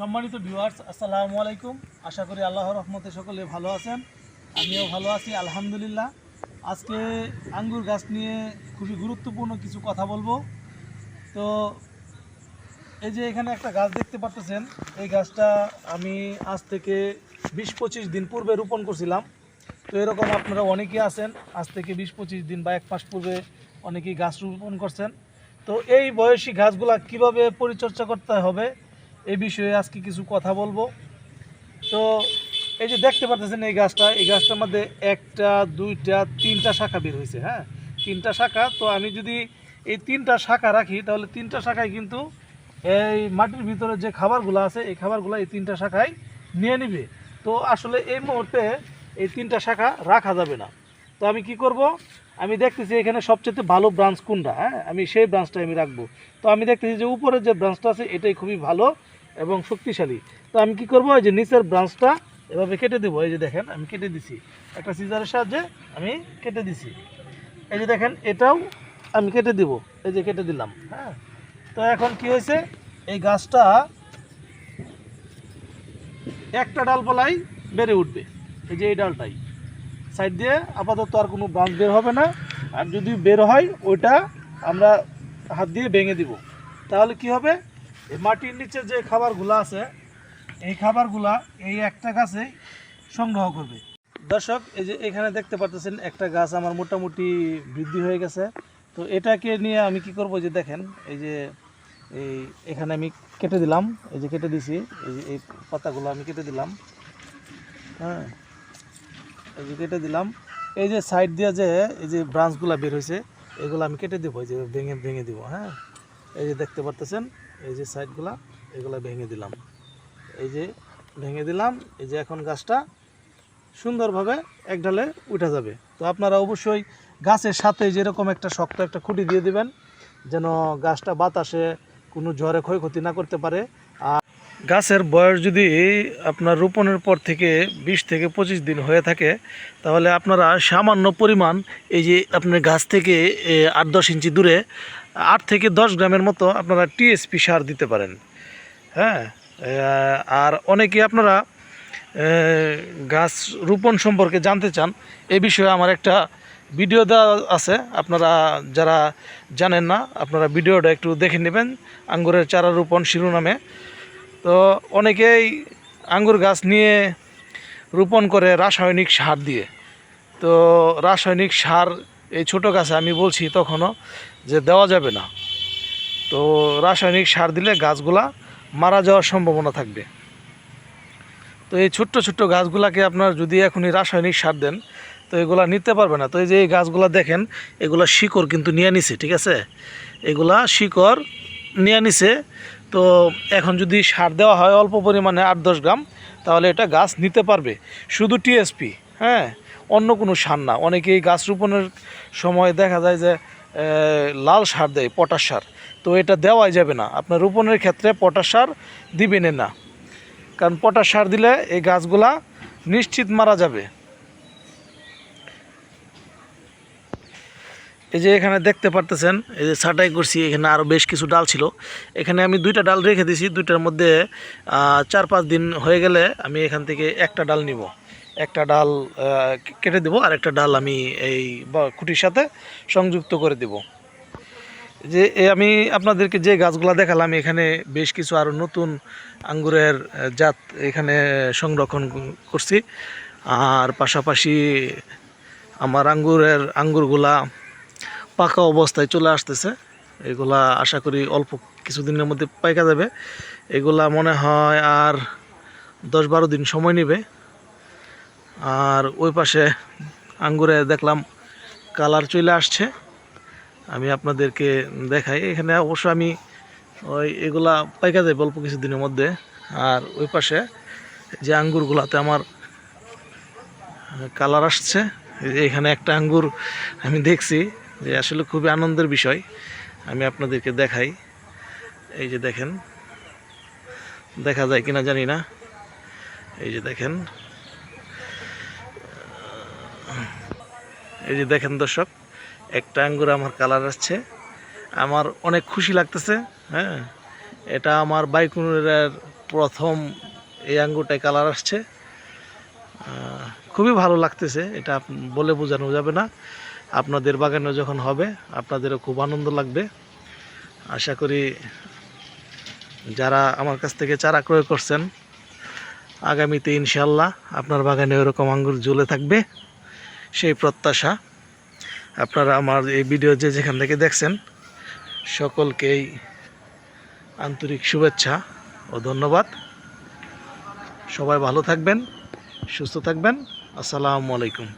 সম্মানিত ভিউয়ার্স, আসসালামু আলাইকুম। আশা করি আল্লাহর রহমতে সকলে ভালো আছেন। আমিও ভালো আছি আলহামদুলিল্লাহ। আজকে আঙ্গুর গাছ নিয়ে খুবই গুরুত্বপূর্ণ কিছু কথা বলবো। তো এই যে এখানে একটা গাছ দেখতে পাচ্ছেন, এই গাছটা আমি আজ থেকে 20-25 দিন পূর্বে রোপণ করছিলাম। তো এরকম আপনারা অনেকেই আছেন, আজ থেকে 20-25 দিন বা 1 মাস পূর্বে অনেকেই গাছ রোপণ করছেন। তো এই বয়সী গাছগুলা কিভাবে পরিচর্যা করতে হবে এই বিষয়ে আজকে কিছু কথা বলবো। তো এই যে দেখতে পাচ্ছেন এই গাছটার মধ্যে 1টা 2টা 3টা শাখা বের হয়েছে। হ্যাঁ, 3টা শাখা। তো আমি যদি এই 3টা শাখা রাখি তাহলে 3টা শাখায় কিন্তু এই মাটির ভিতরে যে খাবারগুলো আছে এই খাবারগুলো এই 3টা শাখায় নিয়ে নিবে। তো আসলে এই মুহূর্তে এই 3টা শাখা রাখা যাবে না। তো আমি কি করব, আমি দেখতেছি এখানে সবচেয়ে ভালো ব্রাঞ্চ কোনটা। হ্যাঁ, আমি সেই ব্রাঞ্চটা আমি রাখবো। তো আমি দেখতেছি যে উপরের যে ব্রাঞ্চটা আছে এটাই খুবই ভালো এবং শক্তিশালী। তো আমি কি করব, এই যে নিচের ব্রাঞ্চটা এভাবে কেটে দেবো। এই যে দেখেন আমি কেটে দিছি, একটা সিজারের সাহায্যে আমি কেটে দিছি। এই যে দেখেন এটাও আমি কেটে দিব, এই যে কেটে দিলাম। হ্যাঁ, তো এখন কি হয়েছে, এই গাছটা একটা ডালপালাই বেড়ে উঠবে। এই যে এই ডালটাই সাইড দিয়ে আপাতত আর কোনো ব্রাঞ্চ বের হবে না। আর যদি বের হয় ওইটা আমরা হাত দিয়ে ভেঙে দিব। তাহলে কি হবে, এই মাটির নিচে যে খাবারগুলো আছে এই খাবারগুলা এই একটা গাছে সংগ্রহ করবে। দর্শক, এই যে এখানে দেখতে পাচ্ছেন একটা গাছ আমার মোটামুটি বৃদ্ধি হয়ে গেছে। তো এটাকে নিয়ে আমি কি করব, যে দেখেন এই যে এখানে আমি কেটে দিলাম, এই যে কেটে দিছি, এই যে এই পাতাগুলো আমি কেটে দিলাম। হ্যাঁ, এই যে কেটে দিলাম। এই যে সাইড দিয়ে যে এই যে ব্রাঞ্চগুলো বের হয়েছে এগুলো আমি কেটে দেবো, এই যে ভেঙে ভেঙে দিব। হ্যাঁ, এই যে দেখতে পাচ্ছেন এই যে সাইডগুলো এগুলো ভেঙে দিলাম, এই যে ভেঙে দিলাম। এই যে এখন গাছটা সুন্দরভাবে এক ডালে উঠে যাবে। তো আপনারা অবশ্যই গাছের সাথে যেরকম একটা শক্ত একটা খুঁটি দিয়ে দিবেন, যেন গাছটা বাতাসে কোনো ঝড়ে ক্ষয়ক্ষতি না করতে পারে। আর গাছের বয়স যদি আপনার রোপণের পর থেকে 20 থেকে 25 দিন হয়ে থাকে তাহলে আপনারা সামান্য পরিমাণ এই যে আপনার গাছ থেকে 8-10 ইঞ্চি দূরে 8 থেকে 10 গ্রামের মতো আপনারা টিএসপি সার দিতে পারেন। হ্যাঁ, আর অনেকে আপনারা গাছ রোপণ সম্পর্কে জানতে চান, এই বিষয়ে আমার একটা ভিডিও দেওয়া আছে। আপনারা যারা জানেন না আপনারা ভিডিওটা একটু দেখে নেবেন, আঙ্গুরের চারা রোপণ শিরোনামে। তো অনেকেই আঙ্গুর গাছ নিয়ে রোপণ করে রাসায়নিক সার দিয়ে। তো রাসায়নিক সার এই ছোটো গাছে আমি বলছি তখনও যে দেওয়া যাবে না। তো রাসায়নিক সার দিলে গাছগুলা মারা যাওয়ার সম্ভাবনা থাকবে। তো এই ছোট্ট ছোট্ট গাছগুলাকে আপনার যদি এখনই রাসায়নিক সার দেন তো এগুলা নিতে পারবে না। তো এই যে এই গাছগুলা দেখেন এগুলা শিকড় কিন্তু নিয়ে নিছে, ঠিক আছে, এগুলা শিকড় নিয়ে নিছে। তো এখন যদি সার দেওয়া হয় অল্প পরিমাণে 8-10 গ্রাম তাহলে এটা গাছ নিতে পারবে, শুধু টিএসপি। হ্যাঁ, অন্য কোনো সার না। অনেকেই গাছ রোপণের সময় দেখা যায় যে লাল সার দেয়, পটাশ সার। তো এটা দেওয়াই যাবে না, আপনার রোপণের ক্ষেত্রে পটাশ সার দিবেন না, কারণ পটাশ সার দিলে এই গাছগুলা নিশ্চিত মারা যাবে। এই যে এখানে দেখতে পারতেছেন এই যে ছাঁটাই করছি, এখানে আরও বেশ কিছু ডাল ছিল। এখানে আমি 2টা ডাল রেখে দিয়েছি, 2টার মধ্যে 4-5 দিন হয়ে গেলে আমি এখান থেকে একটা ডাল নিব, একটা ডাল কেটে দেবো, আর একটা ডাল আমি এই খুঁটির সাথে সংযুক্ত করে দেব। যে আমি আপনাদেরকে যে গাছগুলো দেখালাম এখানে বেশ কিছু আরও নতুন আঙ্গুরের জাত এখানে সংরক্ষণ করছি। আর পাশাপাশি আমার আঙ্গুরগুলা পাকা অবস্থায় চলে আসতেছে। এগুলা আশা করি অল্প কিছুদিনের মধ্যে পাইকা যাবে। এগুলা মনে হয় আর 10-12 দিন সময় নেবে। আর ওই পাশে আঙ্গুরে দেখলাম কালার চলে আসছে, আমি আপনাদেরকে দেখাই। এখানে অবশ্য আমি এগুলা পাইকা যাবে অল্প কিছুদিনের মধ্যে। আর ওই পাশে যে আঙ্গুরগুলাতে আমার কালার আসছে, এখানে একটা আঙ্গুর আমি দেখছি যে আসলে খুবই আনন্দের বিষয়, আমি আপনাদেরকে দেখাই। এই যে দেখেন, দেখা যায় কিনা জানি না, এই যে দেখেন, এই যে দেখেন দর্শক, একটা আঙ্গুর আমার কালার আসছে, আমার অনেক খুশি লাগতেছে। হ্যাঁ, এটা আমার বাইকুনুরের প্রথম এই আঙ্গুরটায় কালার আসছে, খুবই ভালো লাগতেছে। এটা বলে বোঝানো যাবে না। আপনাদের বাগানে যখন হবে আপনাদেরও খুব আনন্দ লাগবে। আশা করি যারা আমার কাছ থেকে চারা ক্রয় করছেন আগামীতে ইনশাল্লাহ আপনার বাগানে ওরকম আঙ্গুর ঝুলে থাকবে, সেই প্রত্যাশা। আপনারা আমার এই ভিডিও যেখান থেকে দেখছেন সকলকেই আন্তরিক শুভেচ্ছা ও ধন্যবাদ। সবাই ভালো থাকবেন, সুস্থ থাকবেন। আসসালামু আলাইকুম।